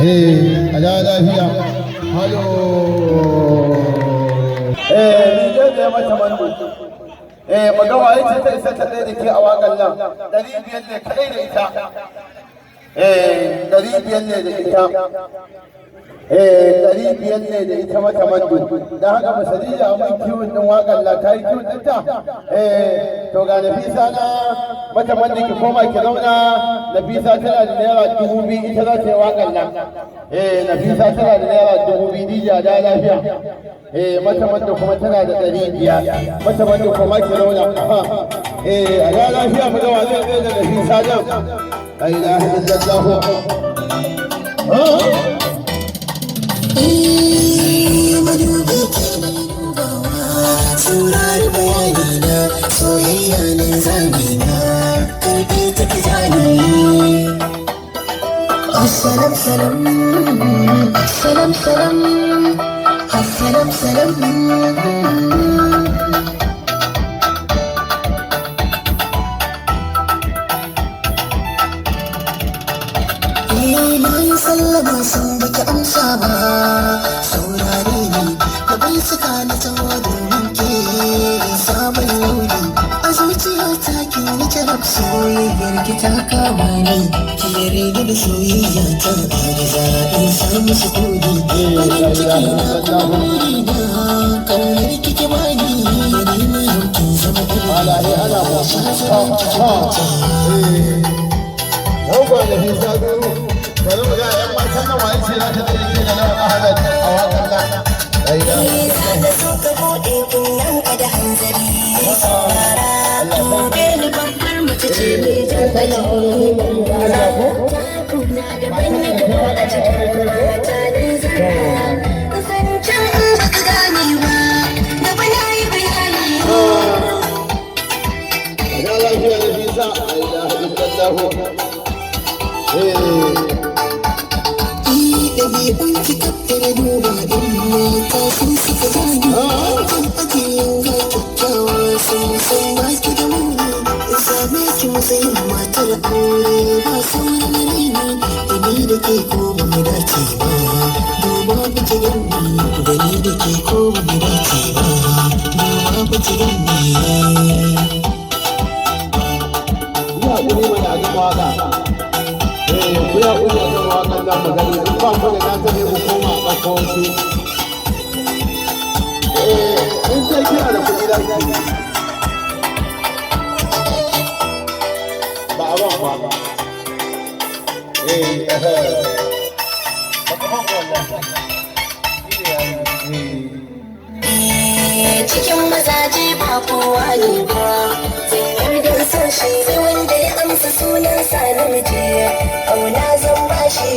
a da lafiya halo ni je mata mando magawa yace ta isa ta da ke a wakan nan 500 ne kadai da ita 500 ne da ita 500 ne da ita mata mando dan haka masaliya mun kiwon din wakan la kai kiwon din ta to ga Nafisa na mata mando ki koma ki zauna Nafisa tana da naira 2000 ita za ta yi wakan nan Nafisa tana da naira 2000 dija da lafiya mata mando kuma tana da 500 mata mando kuma ki zauna a da lafiya mu ga wa zai da Nafisa dan la ilaha illallah madubi ke mai dubawa saurari bayani na soyayya na zamina karfe take zani assalam salam assalam salam assalam salam sallama sun baki amsa ba saurare ni da bai suka na tawa domin ke samun launi a zuciya ta ki ni jarab soyayyar ki ta kama ni ki rage da soyayya ta arza in samu sukuni farin ciki na kuma na kaunar kike bani ni mai yankin zama ɗaya shafin bari mu ga yan matan nan waye ce za ta tsike da nan Ahmad a wakan nan aida da so ka bude kunnan ka da hanzari saurara gobe ni babbar mace ce mai jan kuna da banya da a cikin mata da zara zancen in baka gane ba da bana yi bayani da lafiya da bisa aida illallah ɗabi'un ki kaddara duba in mata sun suka gani kan ajiyin ga kyakkyawa sun san ba ki da muni in same ki matsayin matar aure ba sauran raini da ni da ke ko ba mu dace ba duba ba ki gani da ni da ke ko ba mu dace ba duba ba ki gani ya kuri mana a gaba waka ku ya kuri a gaba wakan nan magana in ba ku da na ta ne ku koma a ɗauko in kai kira da kuɗi da ba a ban ba cikin mazaje ba kowa ne ba zan yarda san shi sai wanda ya amsa sunan sa namiji auna zan bashi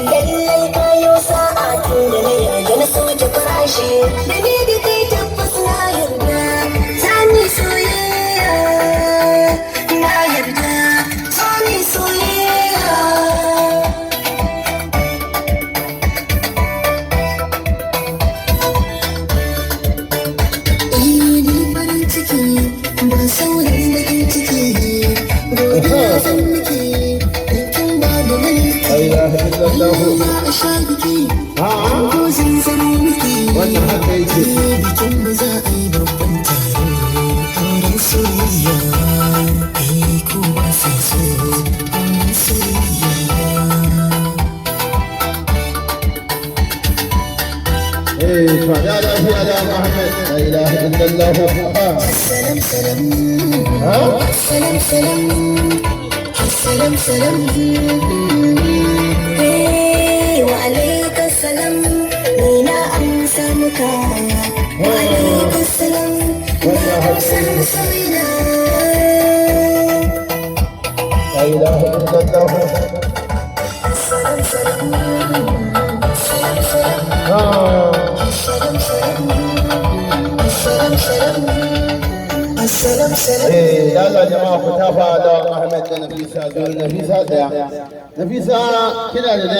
lallai kayo sa'a tun da na yarda na soke farashi da ni da kai tabbas na yarda zani soyayya na yarda zani soyayya ba sauran bakin ciki godiya zan nake yankin ba da maliki ba a sha biki ko zan zama miki bikin ba za a yi babban taro auren soyayya ko ba sa so auren soyayya فلا لا في على محمد لا اله الا الله السلام سلام السلام سلام السلام سلام وعليك السلام لينا أمسى مكا وعليك السلام لا أمسى مسوينا لا اله الا الله السلام سلام السلام سلام السلام سلام السلام سلام السلام سلام يلا يا جماعه فتافا ده احمد نفيسه نفيسه كده